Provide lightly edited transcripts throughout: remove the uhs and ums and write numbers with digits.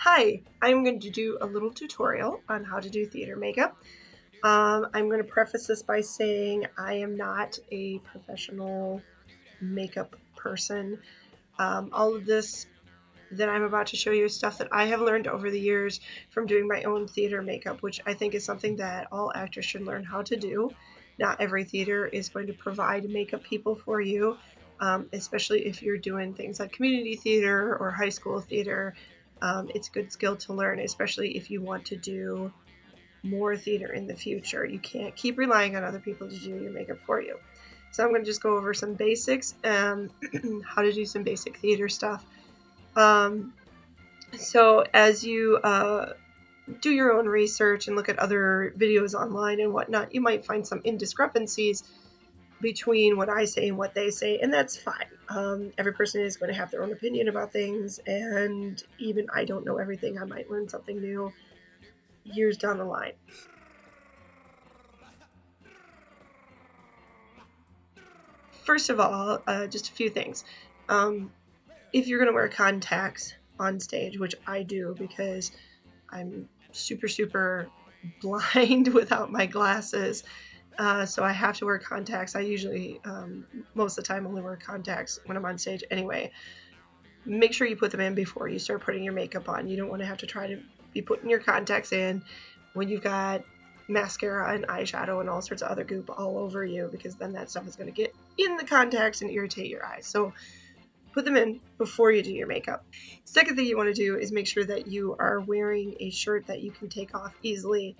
Hi, I'm going to do a little tutorial on how to do theater makeup. I'm going to preface this by saying I am not a professional makeup person. All of this that I'm about to show you is stuff that I have learned over the years from doing my own theater makeup, which I think is something that all actors should learn how to do. Not every theater is going to provide makeup people for you, especially if you're doing things like community theater or high school theater. It's a good skill to learn, especially if you want to do more theater in the future. You can't keep relying on other people to do your makeup for you. So I'm going to just go over some basics, how to do some basic theater stuff. So as you do your own research and look at other videos online and whatnot, you might find some indiscrepancies between what I say and what they say, and that's fine. Every person is going to have their own opinion about things, and even I don't know everything. I might learn something new years down the line. First of all, just a few things. If you're going to wear contacts on stage, which I do because I'm super blind without my glasses, so I have to wear contacts. I usually, most of the time, only wear contacts when I'm on stage anyway. Make sure you put them in before you start putting your makeup on. You don't want to have to try to be putting your contacts in when you've got mascara and eyeshadow and all sorts of other goop all over you, because then that stuff is going to get in the contacts and irritate your eyes. So put them in before you do your makeup. Second thing you want to do is make sure that you are wearing a shirt that you can take off easily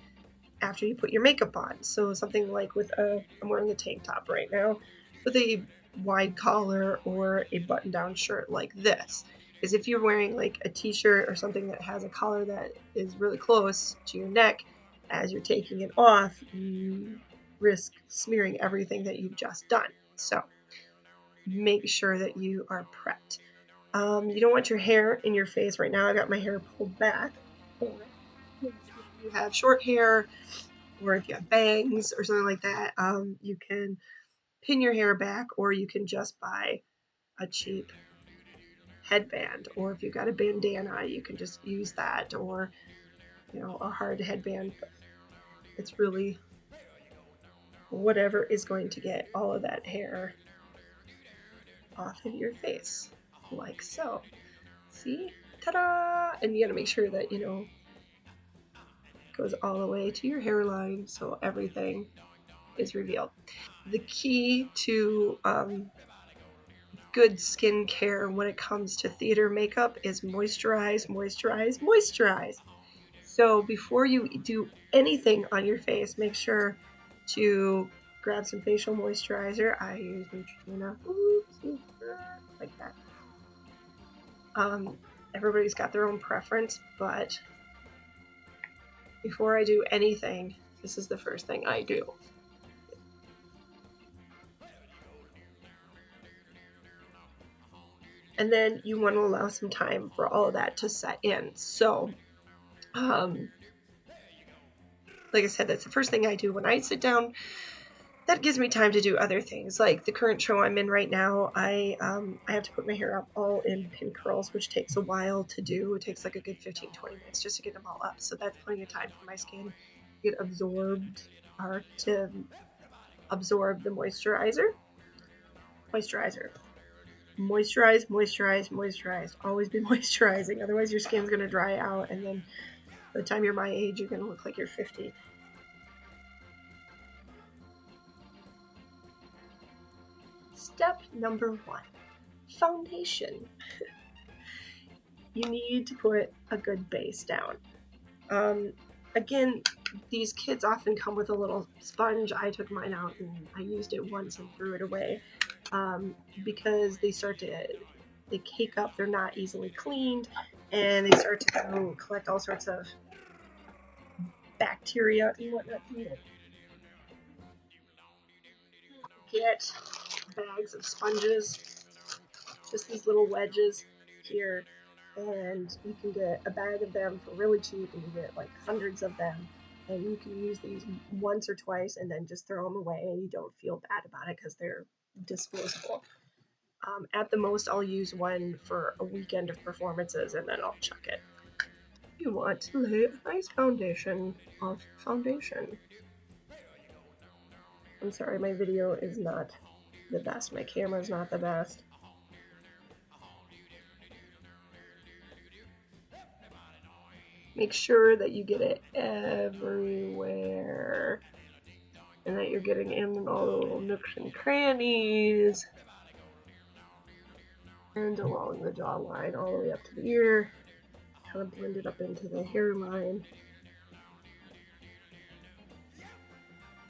after you put your makeup on. So something like I'm wearing a tank top right now with a wide collar or a button-down shirt like this. Because if you're wearing like a t-shirt or something that has a collar that is really close to your neck, as you're taking it off, you risk smearing everything that you've just done. So make sure that you are prepped. You don't want your hair in your face. Right now I got my hair pulled back. If you have short hair, or if you have bangs or something like that, you can pin your hair back, or you can just buy a cheap headband. Or if you've got a bandana, you can just use that, or a hard headband. It's really whatever is going to get all of that hair off of your face, like so. See? Ta-da! And you gotta make sure that, goes all the way to your hairline so everything is revealed. The key to good skincare when it comes to theater makeup is moisturize, moisturize, moisturize. So before you do anything on your face, make sure to grab some facial moisturizer. I use Neutrogena, like that. Everybody's got their own preference, but before I do anything, this is the first thing I do. And then you want to allow some time for all of that to set in. So, like I said, that's the first thing I do when I sit down. That gives me time to do other things. Like the current show I'm in right now, I have to put my hair up all in pin curls, which takes a while to do. It takes like a good 15-20 minutes just to get them all up. So that's plenty of time for my skin to get absorbed, or to absorb the moisturizer. Moisturize, moisturize, moisturize. Always be moisturizing, otherwise your skin's going to dry out, and then by the time you're my age, you're going to look like you're 50. Step number 1, foundation. You need to put a good base down. Again, these kits often come with a little sponge. I took mine out and I used it once and threw it away, because they cake up, they're not easily cleaned, and they start to collect all sorts of bacteria and whatnot. Get bags of sponges, just these little wedges here, and you can get a bag of them for really cheap, and you get like hundreds of them, and you can use these once or twice and then just throw them away, and you don't feel bad about it because they're disposable. At the most, I'll use one for a weekend of performances, and then I'll chuck it. you want to lay a nice foundation of foundation. I'm sorry, my video is not the best. My camera is not the best. Make sure that you get it everywhere and that you're getting in all the little nooks and crannies and along the jawline all the way up to the ear, kind of blend it up into the hairline.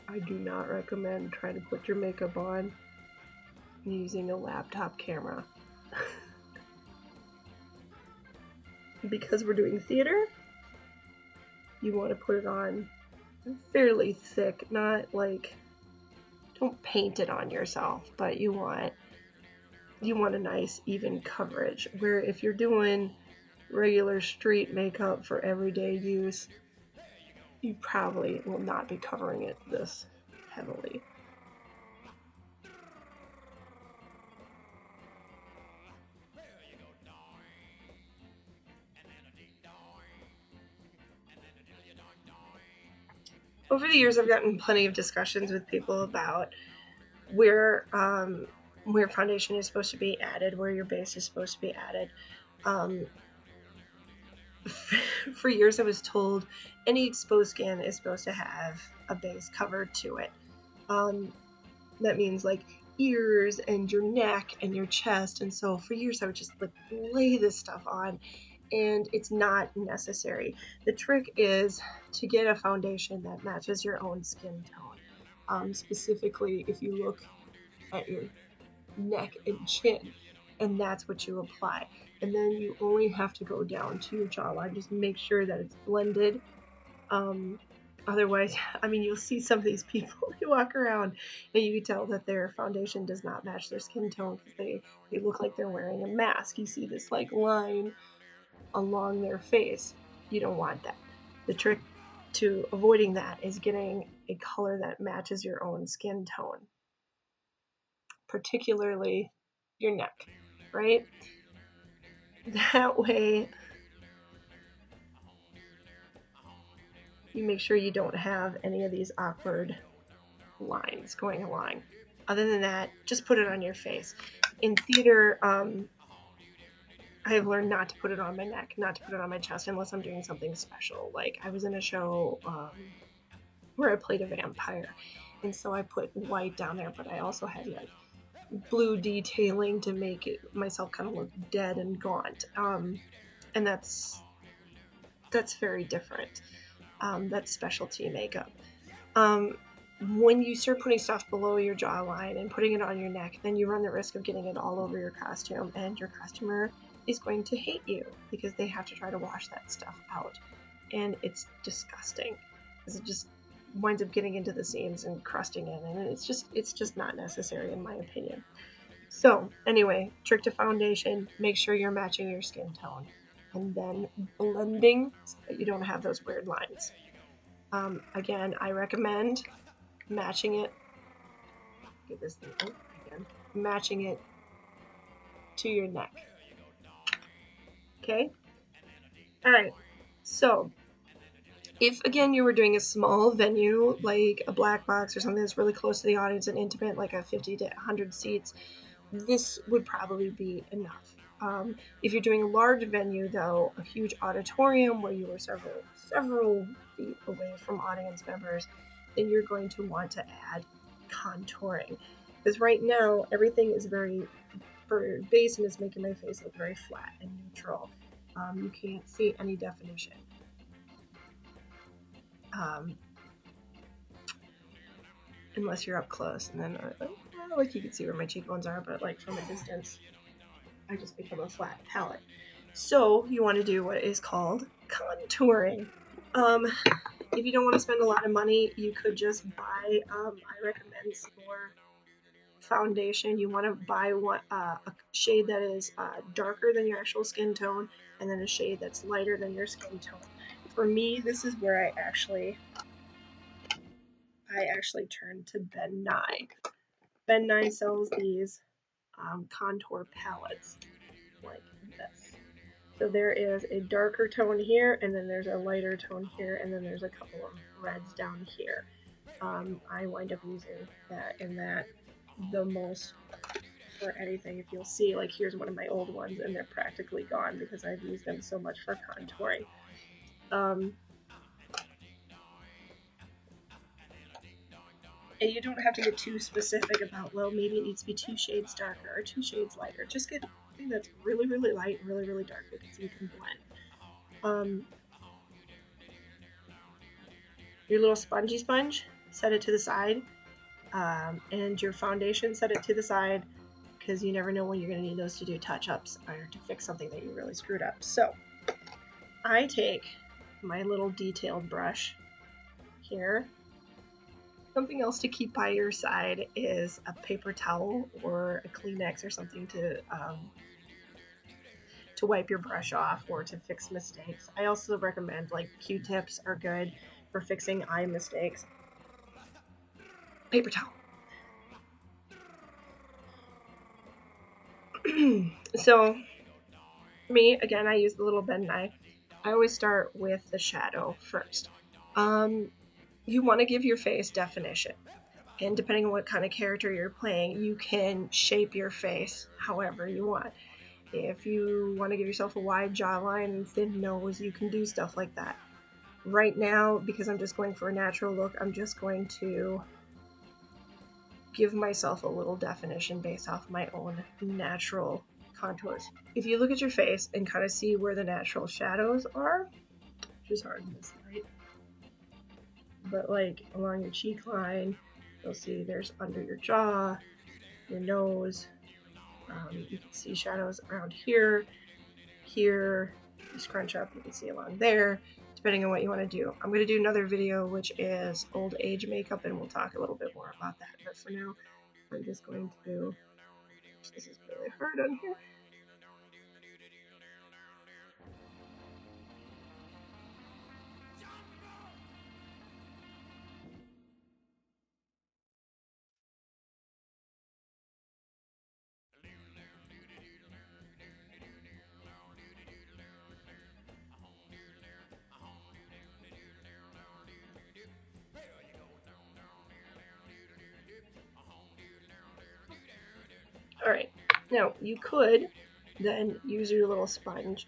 I do not recommend trying to put your makeup on using a laptop camera. Because we're doing theater, you want to put it on fairly thick, not like, don't paint it on yourself, but you want a nice even coverage, where if you're doing regular street makeup for everyday use, you probably will not be covering it this heavily. Over the years, I've gotten plenty of discussions with people about where foundation is supposed to be added, where your base is supposed to be added. For years, I was told any exposed skin is supposed to have a base covered to it. That means like ears and your neck and your chest. And so for years, I would just like lay this stuff on, and it's not necessary. The trick is to get a foundation that matches your own skin tone. Specifically, if you look at your neck and chin, and that's what you apply. And then you only have to go down to your jawline. Just make sure that it's blended. Otherwise, I mean, you'll see some of these people, they walk around and you can tell that their foundation does not match their skin tone because they look like they're wearing a mask. You see this like line along their face. You don't want that. The trick to avoiding that is getting a color that matches your own skin tone, particularly your neck, right? That way you make sure you don't have any of these awkward lines going along. Other than that, just put it on your face. In theater, I have learned not to put it on my neck, not to put it on my chest unless I'm doing something special. Like I was in a show where I played a vampire, and so I put white down there, but I also had like blue detailing to make it myself kind of look dead and gaunt. And that's very different. That's specialty makeup. When you start putting stuff below your jawline and putting it on your neck, then you run the risk of getting it all over your costume, and your costumer is going to hate you because they have to try to wash that stuff out, and it's disgusting because it just winds up getting into the seams and crusting in, and it's just not necessary in my opinion. So anyway, trick to foundation, make sure you're matching your skin tone, and then blending so that you don't have those weird lines. Again, I recommend matching it. Get this thing out again. Matching it to your neck. Okay? Alright, so if again you were doing a small venue like a black box or something that's really close to the audience and intimate, like a 50 to 100 seats, this would probably be enough. If you're doing a large venue, though, a huge auditorium where you are several feet away from audience members, then you're going to want to add contouring. Because right now, everything is very, for base, and it's making my face look very flat and neutral. You can't see any definition. Unless you're up close, and then like you can see where my cheekbones are, but like from a distance, I just become a flat palette. So you want to do what is called contouring. If you don't want to spend a lot of money, you could just buy, I recommend for foundation, you want to buy a shade that is darker than your actual skin tone, and then a shade that's lighter than your skin tone. For me, this is where I actually turned to Ben Nye. Ben Nye sells these contour palettes like this. So there is a darker tone here, and then there's a lighter tone here, and then there's a couple of reds down here. I wind up using that and that the most for anything. If you'll see, like here's one of my old ones, and they're practically gone because I've used them so much for contouring. And you don't have to get too specific about, well, maybe it needs to be 2 shades darker or 2 shades lighter. Just get something that's really, really light and really, really dark because you can blend. Your little spongy sponge, set it to the side. And your foundation, set it to the side because you never know when you're going to need those to do touch-ups or to fix something that you really screwed up. So I take my little detailed brush here. Something else to keep by your side is a paper towel or a Kleenex or something to wipe your brush off or to fix mistakes. I also recommend like Q-tips are good for fixing eye mistakes. Paper towel. So me, again, I use the little bend knife. I always start with the shadow first. You want to give your face definition. And depending on what kind of character you're playing, you can shape your face however you want. If you want to give yourself a wide jawline and thin nose, you can do stuff like that. Right now, because I'm just going for a natural look, I'm just going to give myself a little definition based off my own natural contours. If you look at your face and kind of see where the natural shadows are, which is hard in this light, but like along your cheek line, you'll see there's under your jaw, your nose. You can see shadows around here, here. You scrunch up, you can see along there, depending on what you want to do. I'm going to do another video which is old age makeup, and we'll talk a little bit more about that. But for now, I'm just going to, this is really hard on here. Alright, now you could then use your little sponge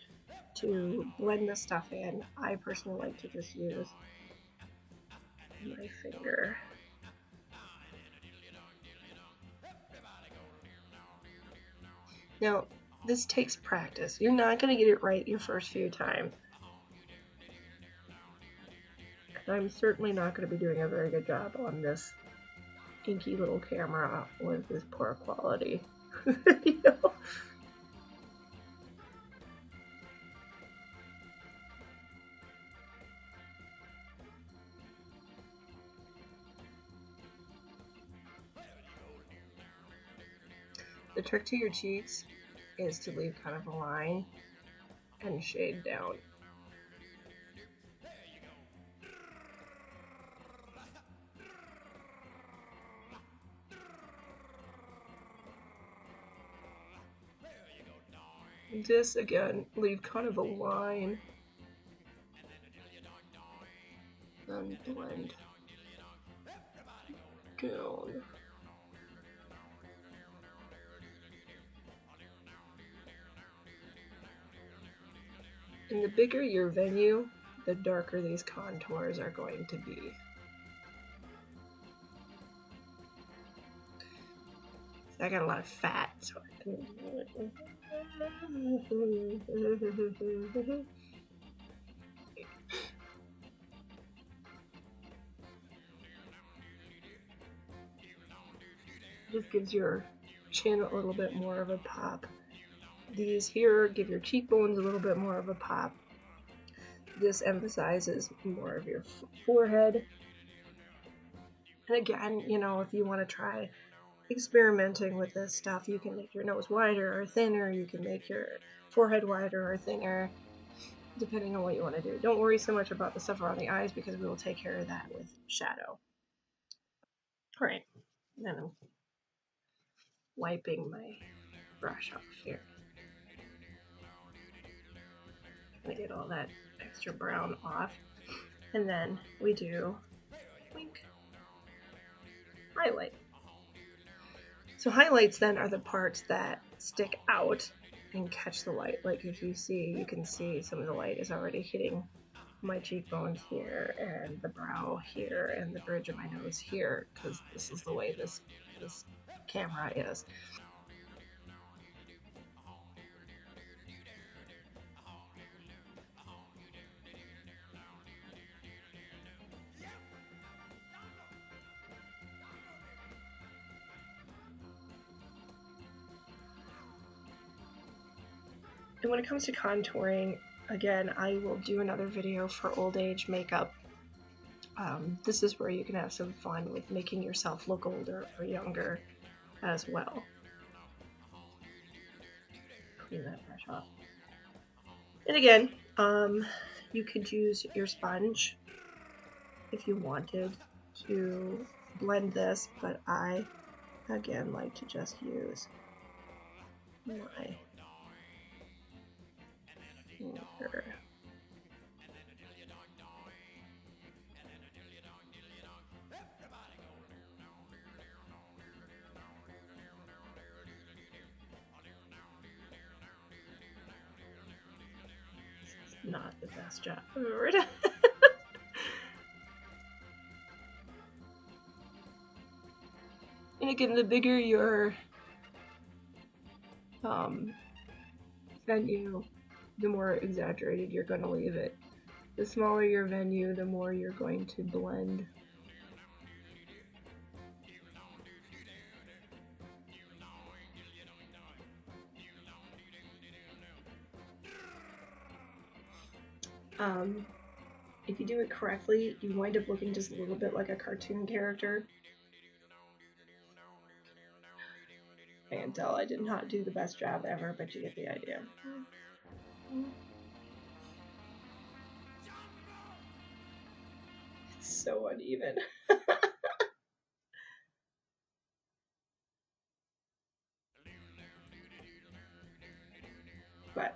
to blend the stuff in. I personally like to just use my finger. Now, this takes practice. You're not going to get it right your first few times. I'm certainly not going to be doing a very good job on this inky little camera with this poor quality video. The trick to your cheeks is to leave kind of a line and shade down. This again, leave kind of a line and blend down. And the bigger your venue, the darker these contours are going to be. I got a lot of fat, so I can... This gives your chin a little bit more of a pop. These here give your cheekbones a little bit more of a pop. This emphasizes more of your forehead. And again, you know, if you want to try experimenting with this stuff, you can make your nose wider or thinner, you can make your forehead wider or thinner, depending on what you want to do. Don't worry so much about the stuff around the eyes because we will take care of that with shadow. Alright, then I'm wiping my brush off here. gonna get all that extra brown off. And then we do wink, highlight. So highlights then are the parts that stick out and catch the light. Like if you see, you can see some of the light is already hitting my cheekbones here and the brow here and the bridge of my nose here, because this is the way this camera is. And when it comes to contouring, again, I will do another video for old age makeup. This is where you can have some fun with making yourself look older or younger as well. Clean that brush off. And again, you could use your sponge if you wanted to blend this, but I, again, like to just use my finger. Not the best job I've ever done. And again, the bigger your venue, the more exaggerated you're going to leave it. The smaller your venue, the more you're going to blend. If you do it correctly, you wind up looking just a little bit like a cartoon character. I can tell I did not do the best job ever, but you get the idea. It's so uneven. But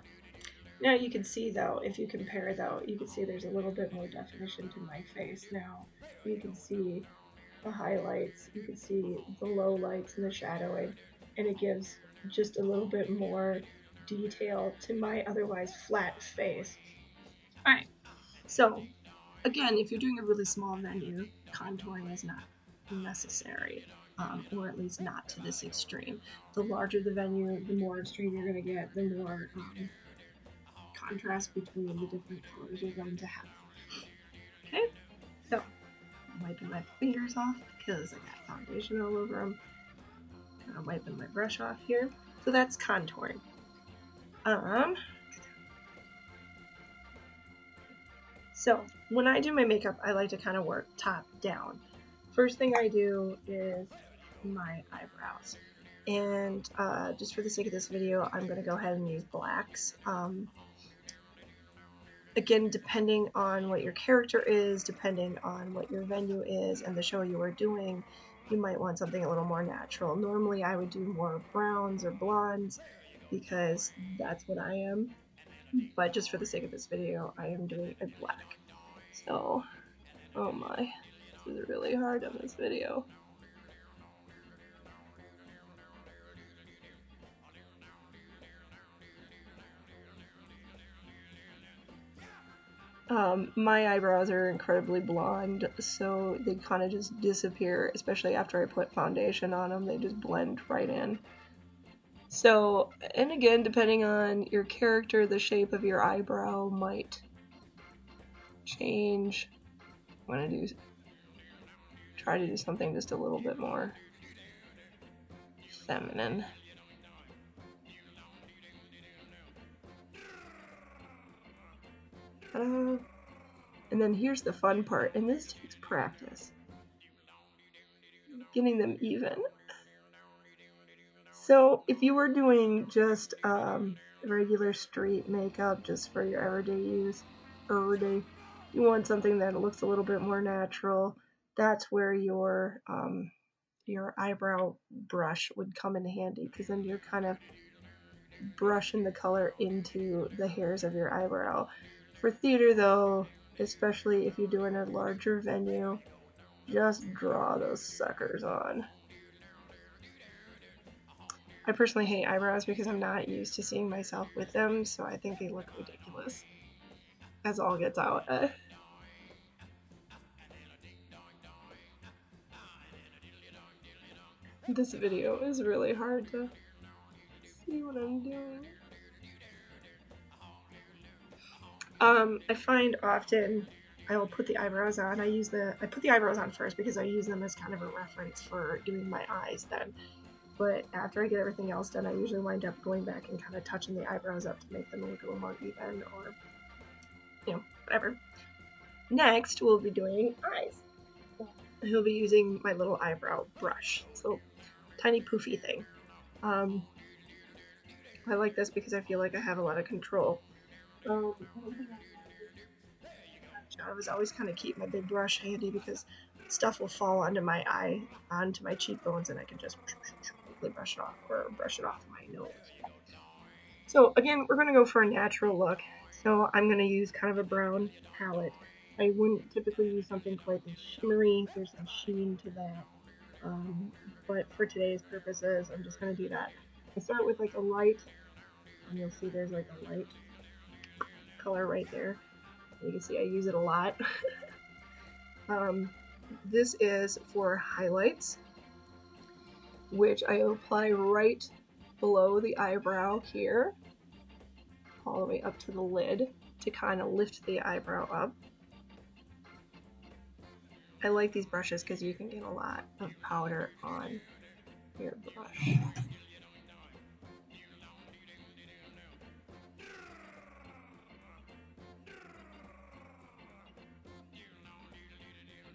now you can see though, if you compare though, you can see there's a little bit more definition to my face now. You can see the highlights, you can see the low lights and the shadowing, and it gives just a little bit more detail to my otherwise flat face. Alright, so again, if you're doing a really small venue, contouring is not necessary, or at least not to this extreme. The larger the venue, the more extreme you're going to get, the more contrast between the different colors you're going to have. Okay, so I'm wiping my fingers off because I got foundation all over them. I'm wiping my brush off here. So that's contouring. So when I do my makeup, I like to kind of work top down. First thing I do is my eyebrows. And just for the sake of this video, I'm going to go ahead and use blacks. Again, depending on what your character is, depending on what your venue is and the show you are doing, you might want something a little more natural. Normally I would do more browns or blondes because that's what I am. But just for the sake of this video, I am doing a black. So, oh my, this is really hard on this video. My eyebrows are incredibly blonde, so they kind of just disappear, especially after I put foundation on them. They just blend right in. So, and again, depending on your character, the shape of your eyebrow might change. I'm gonna try to do something just a little bit more feminine. And then here's the fun part, and this takes practice. Getting them even. So if you were doing just regular street makeup just for your everyday use, you want something that looks a little bit more natural, that's where your eyebrow brush would come in handy, because then you're kind of brushing the color into the hairs of your eyebrow. For theater though, especially if you're doing a larger venue, just draw those suckers on. I personally hate eyebrows because I'm not used to seeing myself with them, so I think they look ridiculous. As all gets out. This video is really hard to see what I'm doing. I find often I will put the eyebrows on. I put the eyebrows on first because I use them as kind of a reference for doing my eyes then. But after I get everything else done, I usually wind up going back and kind of touching the eyebrows up to make them look a little more even, or, you know, whatever. Next, we'll be doing eyes. He'll be using my little eyebrow brush. So, tiny poofy thing. I like this because I feel like I have a lot of control. I was always kind of keep my big brush handy because stuff will fall onto my eye, onto my cheekbones, and I can just quickly brush it off or brush it off my nose. So again, we're going to go for a natural look. So I'm going to use kind of a brown palette. I wouldn't typically use something quite as shimmery. There's some sheen to that. But for today's purposes, I'm just going to do that. I start with like a light, and you'll see there's like a light color right there. You can see I use it a lot. This is for highlights, which I apply right below the eyebrow here, all the way up to the lid to kind of lift the eyebrow up. I like these brushes because you can get a lot of powder on your brush.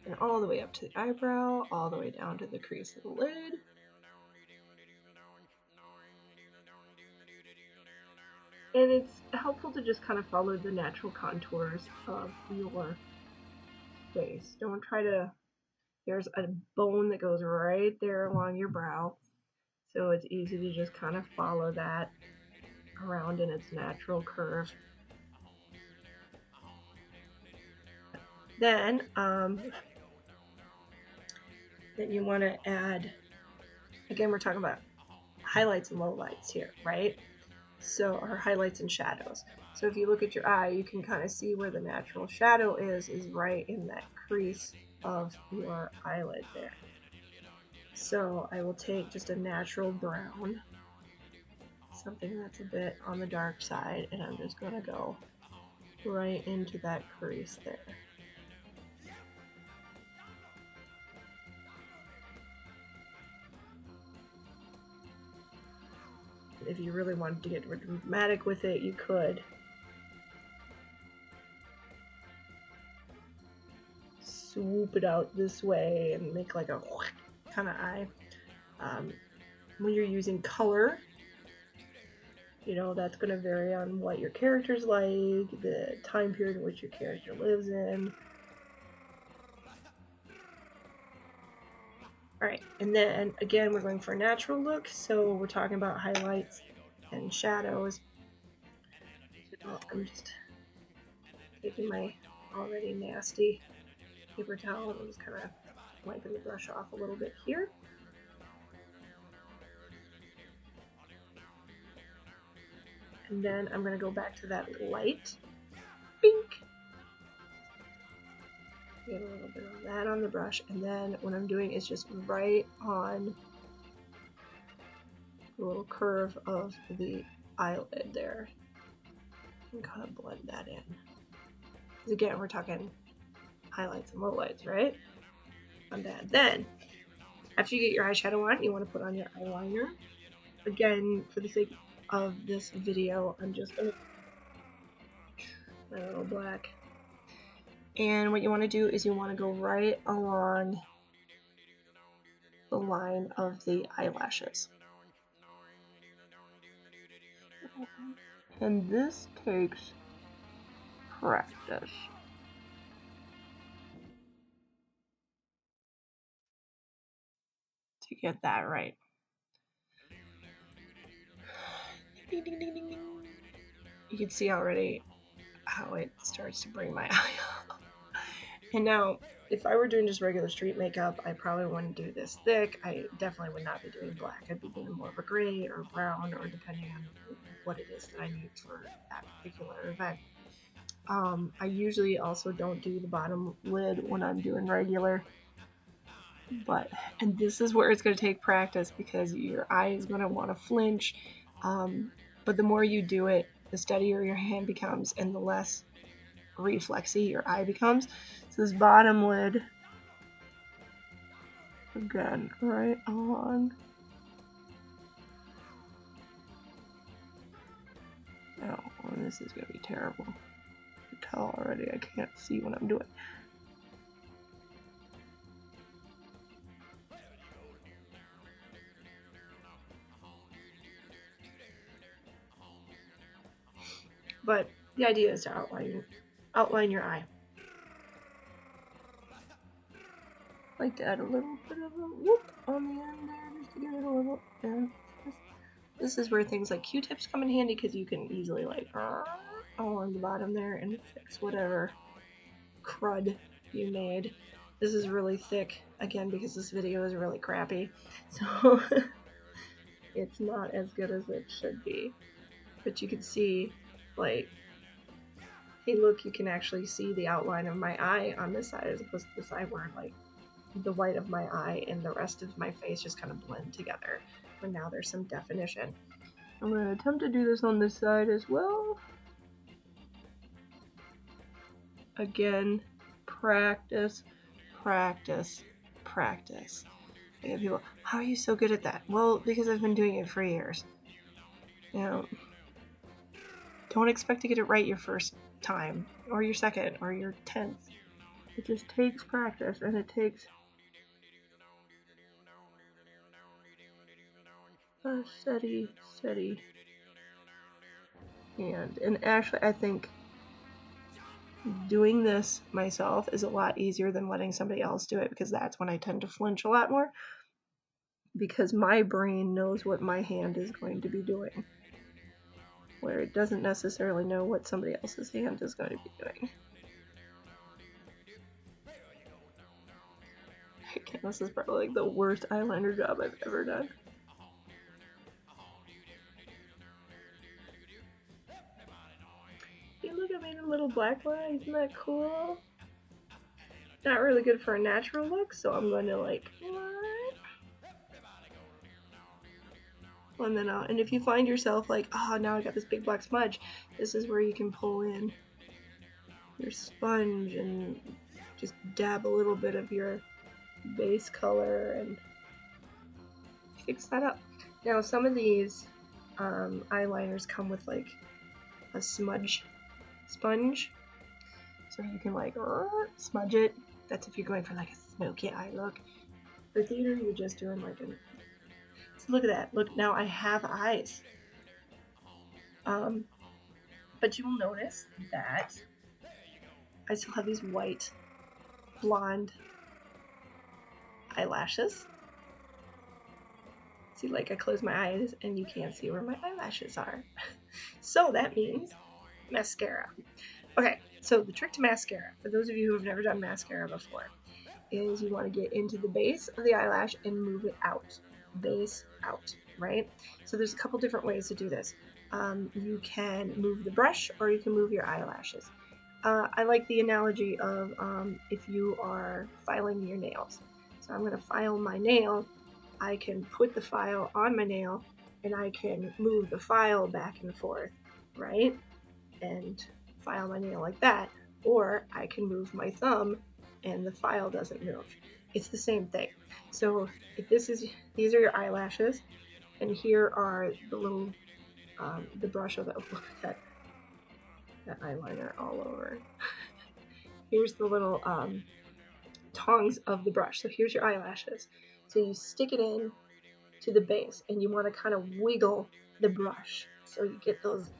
And all the way up to the eyebrow, all the way down to the crease of the lid. And it's helpful to just kind of follow the natural contours of your face. Don't try to, there's a bone that goes right there along your brow. So it's easy to just kind of follow that around in its natural curve. Then you want to add, again, we're talking about highlights and lowlights here, right? So, or highlights and shadows. So if you look at your eye, you can kind of see where the natural shadow is right in that crease of your eyelid there. So I will take just a natural brown, something that's a bit on the dark side, and I'm just going to go right into that crease there. If you really wanted to get dramatic with it, you could. Swoop it out this way and make like a kind of eye. When you're using color, you know, that's going to vary on what your character's like, the time period in which your character lives in. Alright, and then again, we're going for a natural look, so we're talking about highlights and shadows. So I'm just taking my already nasty paper towel and I'm just kind of wiping the brush off a little bit here. And then I'm going to go back to that light. Bink! Get a little bit of that on the brush, and then what I'm doing is just right on the little curve of the eyelid there and kind of blend that in. Because again, we're talking highlights and lowlights, right? Not bad. Then, after you get your eyeshadow on, you want to put on your eyeliner. Again, for the sake of this video, I'm just going to my little black. And what you want to do is you want to go right along the line of the eyelashes. And this takes practice. To get that right. Ding, ding, ding, ding, ding. You can see already how it starts to bring my eye up. And now, if I were doing just regular street makeup, I probably wouldn't do this thick. I definitely would not be doing black. I'd be doing more of a gray or brown, or depending on what it is that I need for that particular event. I usually also don't do the bottom lid when I'm doing regular. And this is where it's going to take practice, because your eye is going to want to flinch. But the more you do it, the steadier your hand becomes and the less reflexy your eye becomes. So this bottom lid, again, right on. Oh, well, this is going to be terrible. You can tell already I can't see what I'm doing. But the idea is to outline your eye. I like to add a little bit of a whoop on the end there, just to give it a little. Yeah. This is where things like Q-tips come in handy, because you can easily like along the bottom there and fix whatever crud you made. This is really thick, again, because this video is really crappy, so it's not as good as it should be. But you can see, like, hey look, you can actually see the outline of my eye on this side as opposed to the side where, like, the white of my eye and the rest of my face just kind of blend together. But now there's some definition. I'm going to attempt to do this on this side as well. Again, practice, practice, practice. I get people, how are you so good at that? Well, because I've been doing it for years. You know, don't expect to get it right your first time, or your second, or your 10th. It just takes practice, and it takes a steady hand. And actually, I think doing this myself is a lot easier than letting somebody else do it, because that's when I tend to flinch a lot more, because my brain knows what my hand is going to be doing, where it doesn't necessarily know what somebody else's hand is going to be doing. Again, this is probably like the worst eyeliner job I've ever done. Hey, look, I made a little black line. Isn't that cool? Not really good for a natural look, so I'm going to like, and then and if you find yourself like, oh, now I got this big black smudge, this is where you can pull in your sponge and just dab a little bit of your base color and fix that up. Now, some of these eyeliners come with like a smudge sponge, so you can like smudge it. That's if you're going for like a smoky eye look. For theater, you're just doing like a. So look at that. Look, now I have eyes. But you will notice that I still have these white, blonde eyelashes. See, like I close my eyes and you can't see where my eyelashes are. So that means mascara. Okay, so the trick to mascara, for those of you who have never done mascara before, is you want to get into the base of the eyelash and move it out. Base out, right? So there's a couple different ways to do this. You can move the brush, or you can move your eyelashes. I like the analogy of if you are filing your nails. So I'm going to file my nail. I can put the file on my nail, and I can move the file back and forth, right? And file my nail like that. Or I can move my thumb, and the file doesn't move. It's the same thing. So if these are your eyelashes, and here are the little, the brush of the, look at that eyeliner all over. Here's the little tongs of the brush. So here's your eyelashes. So you stick it in to the base, and you want to kind of wiggle the brush so you get those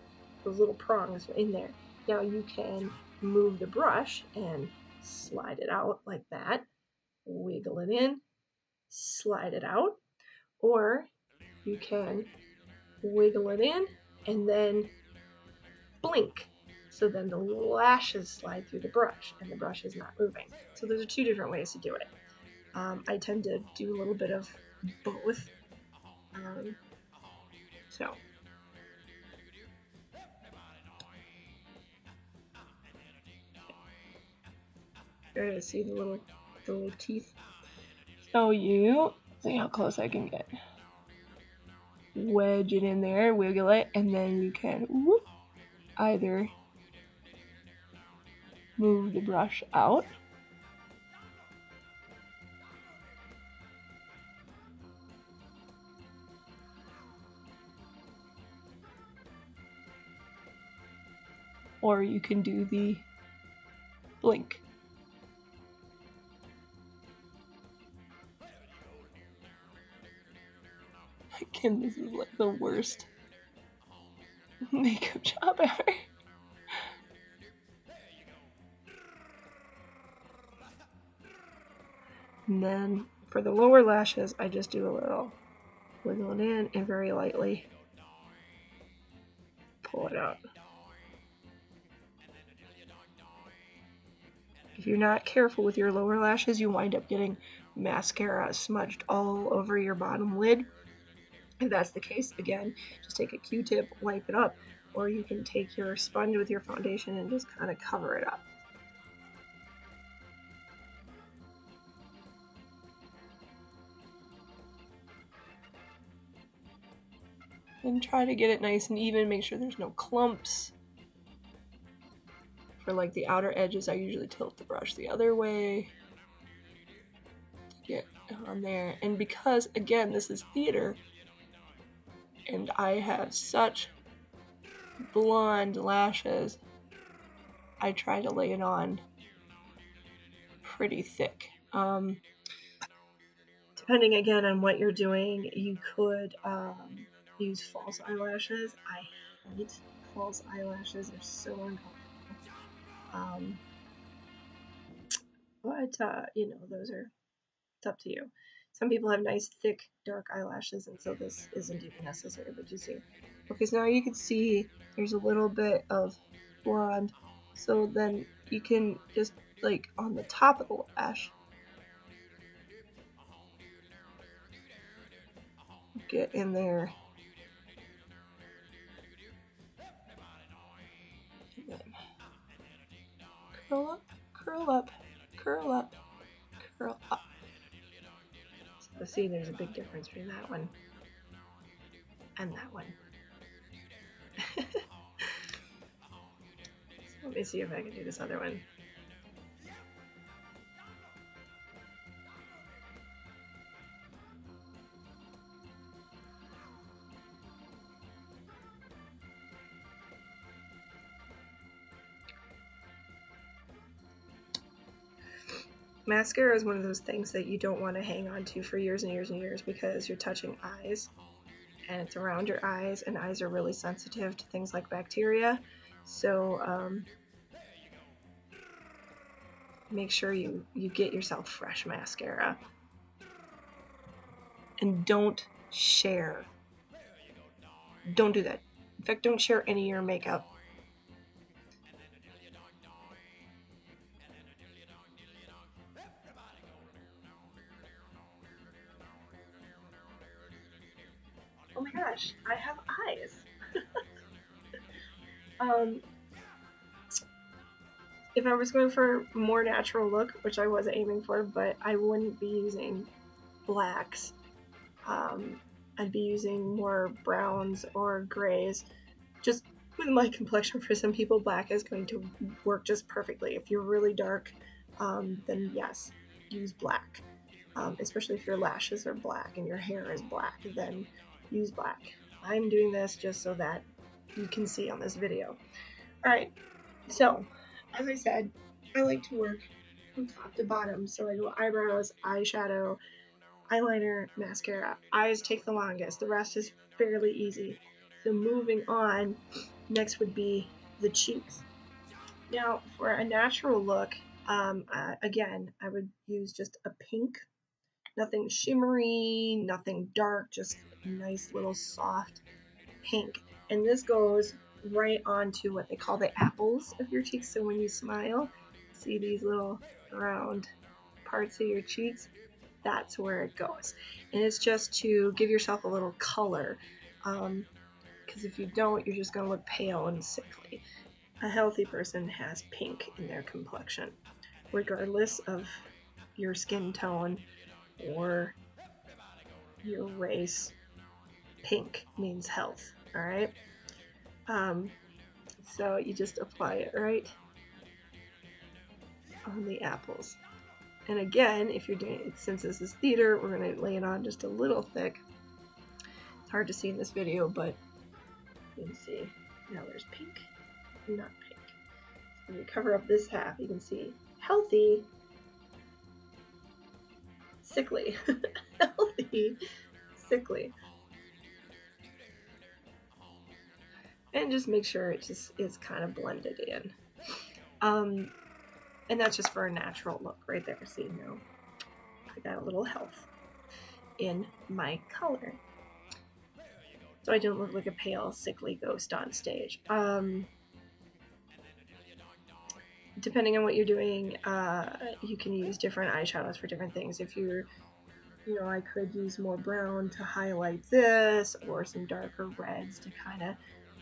little prongs in there. Now you can move the brush and slide it out like that, wiggle it in, slide it out, or you can wiggle it in and then blink. So then the lashes slide through the brush and the brush is not moving. So those are two different ways to do it. I tend to do a little bit of both. So there it is. See the little teeth. So you see how close I can get. Wedge it in there, wiggle it, and then you can either move the brush out, or you can do the blink. Again, this is like the worst makeup job ever. And then for the lower lashes, I just do a little wiggle it in and very lightly pull it out. If you're not careful with your lower lashes, you wind up getting mascara smudged all over your bottom lid. If that's the case, again, just take a Q-tip, wipe it up, or you can take your sponge with your foundation and just kind of cover it up. And try to get it nice and even, make sure there's no clumps. For like the outer edges, I usually tilt the brush the other way to get on there. And because, again, this is theater, and I have such blonde lashes, I try to lay it on pretty thick. Depending again on what you're doing, you could use false eyelashes. I hate false eyelashes, they're so uncomfortable. But you know, those are, it's up to you. Some people have nice, thick, dark eyelashes, and so this isn't even necessary, but you see. Okay, so now you can see there's a little bit of blonde, so then you can just, like, on the top of the lash, get in there. And then curl up, curl up, curl up, curl up. So see, there's a big difference between that one and that one. So let me see if I can do this other one. Mascara is one of those things that you don't want to hang on to for years and years and years because you're touching eyes and it's around your eyes, and eyes are really sensitive to things like bacteria. So make sure you get yourself fresh mascara. And don't share. Don't do that. In fact, don't share any of your makeup. Oh my gosh, I have eyes. If I was going for a more natural look, which I was aiming for, but I wouldn't be using blacks. I'd be using more browns or grays. Just with my complexion, for some people, black is going to work just perfectly. If you're really dark, then yes, use black. Especially if your lashes are black and your hair is black, then use black. I'm doing this just so that you can see on this video. Alright, so as I said, I like to work from top to bottom. So I go eyebrows, eyeshadow, eyeliner, mascara. Eyes take the longest. The rest is fairly easy. So moving on, next would be the cheeks. Now, for a natural look, again, I would use just a pink. Nothing shimmery, nothing dark, just a nice little soft pink. And this goes right onto what they call the apples of your cheeks. So when you smile, see these little round parts of your cheeks? That's where it goes. And it's just to give yourself a little color. Because if you don't, you're just going to look pale and sickly. A healthy person has pink in their complexion, regardless of your skin tone or your race. Pink means health, all right? So you just apply it right on the apples. And again, if you're doing it, since this is theater, we're going to lay it on just a little thick. It's hard to see in this video, but you can see now there's pink, not pink. So when you cover up this half, you can see healthy, sickly, healthy, sickly. And just make sure it just is kind of blended in. And that's just for a natural look right there. See, now I got a little health in my color. So I don't look like a pale, sickly ghost on stage. Depending on what you're doing, you can use different eyeshadows for different things. If you're, I could use more brown to highlight this, or some darker reds to kind of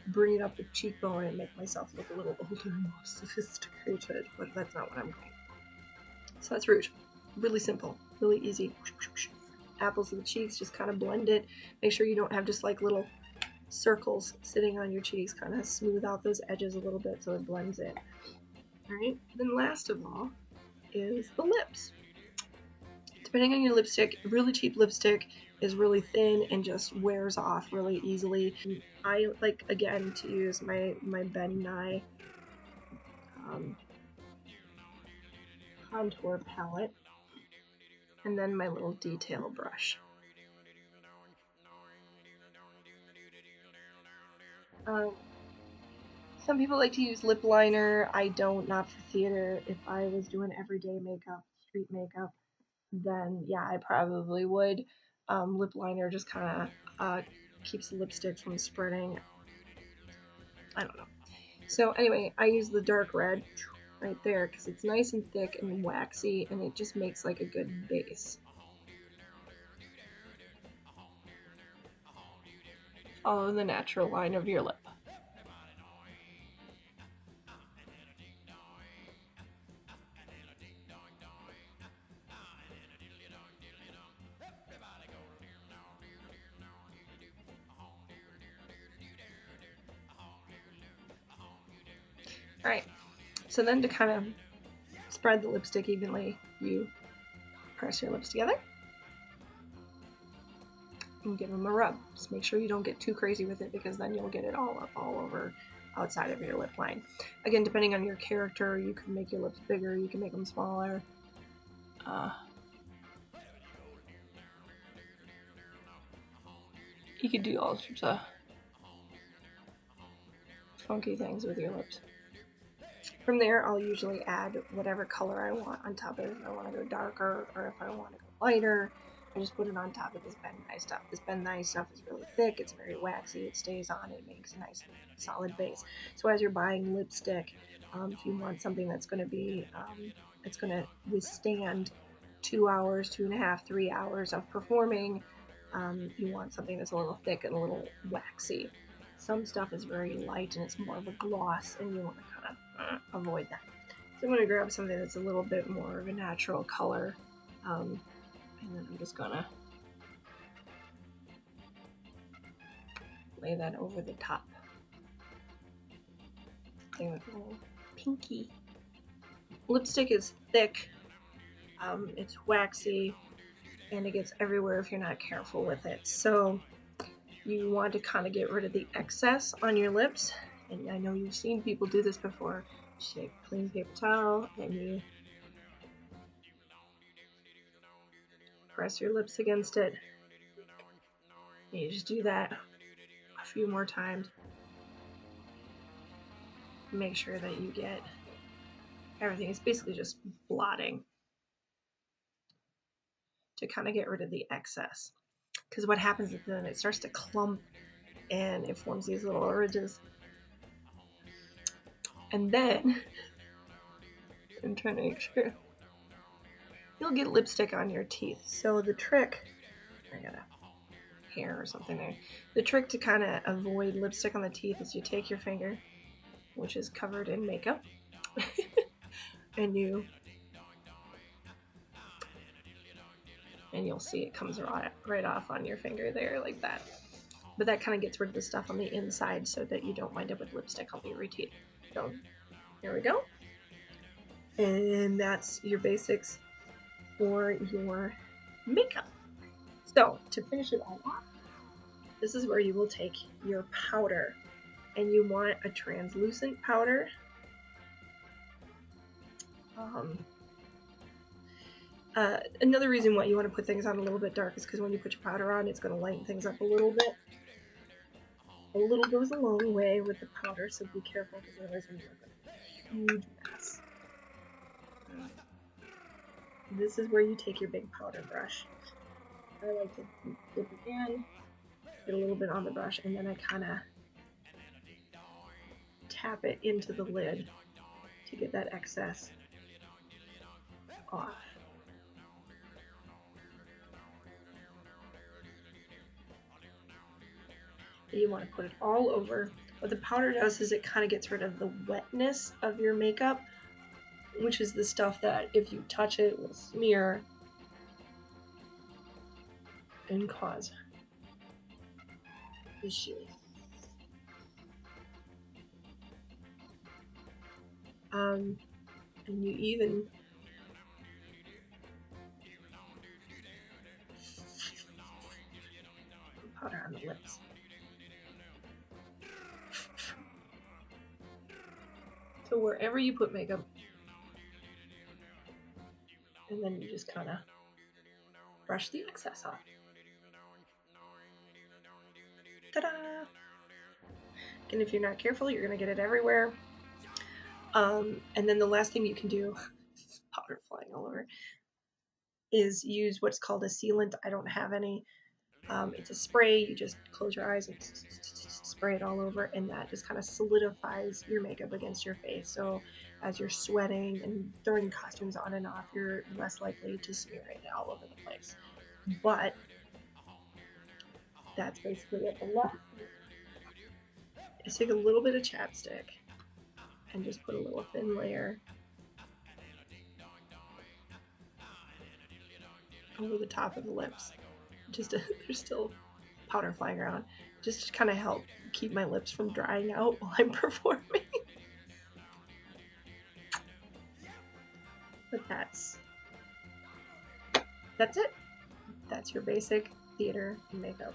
bring it up the cheekbone and make myself look a little older and more sophisticated, but that's not what I'm going. So that's rouge. Really simple, really easy. Apples of the cheeks, just kind of blend it. Make sure you don't have just like little circles sitting on your cheeks. Kind of smooth out those edges a little bit so it blends in. Alright, then last of all is the lips. Depending on your lipstick, really cheap lipstick is really thin and just wears off really easily. I like, again, to use my Ben Nye contour palette, and then my little detail brush. Some people like to use lip liner. I don't, not for theater. If I was doing everyday makeup, street makeup, then yeah, I probably would. Lip liner just kind of keeps the lipstick from spreading. I don't know. So anyway, I use the dark red right there because it's nice and thick and waxy, and it just makes like a good base. Follow the natural line of your lip. Alright, so then to kind of spread the lipstick evenly, you press your lips together and give them a rub. Just make sure you don't get too crazy with it, because then you'll get it all up all over outside of your lip line. Again, depending on your character, you can make your lips bigger, you can make them smaller. You could do all sorts of funky things with your lips. From there, I'll usually add whatever color I want on top of it. If I want to go darker or if I want to go lighter, I just put it on top of this Ben Nye stuff. This Ben Nye stuff is really thick, it's very waxy, it stays on, it makes a nice solid base. So as you're buying lipstick, if you want something that's going to be, it's going to withstand 2 hours, 2.5, 3 hours of performing, you want something that's a little thick and a little waxy. Some stuff is very light and it's more of a gloss, and you want to kind of avoid that. So I'm going to grab something that's a little bit more of a natural color, and then I'm just going to lay that over the top. Thing with a little pinky. Lipstick is thick, it's waxy, and it gets everywhere if you're not careful with it. So you want to kind of get rid of the excess on your lips, and I know you've seen people do this before. Just take a clean paper towel and you press your lips against it. And you just do that a few more times. Make sure that you get everything. It's basically just blotting to kind of get rid of the excess. Because what happens is then it starts to clump and it forms these little ridges. And then, I'm trying to make sure, you'll get lipstick on your teeth. So the trick, I got a hair or something there. The trick to kind of avoid lipstick on the teeth is you take your finger, which is covered in makeup, and you'll see it comes right off on your finger there like that. But that kind of gets rid of the stuff on the inside so that you don't wind up with lipstick all over your teeth. So here we go. And that's your basics for your makeup. So to finish it all off, this is where you will take your powder, and you want a translucent powder. Another reason why you want to put things on a little bit dark is because when you put your powder on, it's going to lighten things up a little bit. A little goes a long way with the powder, so be careful because otherwise you're going to make a huge mess. This is where you take your big powder brush. I like to dip it in, get a little bit on the brush, and then I kind of tap it into the lid to get that excess off. You want to put it all over. What the powder does is it kind of gets rid of the wetness of your makeup, which is the stuff that if you touch it will smear and cause issues. And you even powder on the lips. So wherever you put makeup, and then you just kind of brush the excess off. Ta-da! And if you're not careful, you're going to get it everywhere. And then the last thing you can do, powder flying all over, is use what's called a sealant. I don't have any. It's a spray. You just close your eyes and spray it all over, and that just kind of solidifies your makeup against your face. So as you're sweating and throwing costumes on and off, you're less likely to smear it all over the place. But that's basically it. The last is take a little bit of chapstick and just put a little thin layer over the top of the lips. There's still powder flying around, just to kind of help keep my lips from drying out while I'm performing. But that's it. That's your basic theater makeup.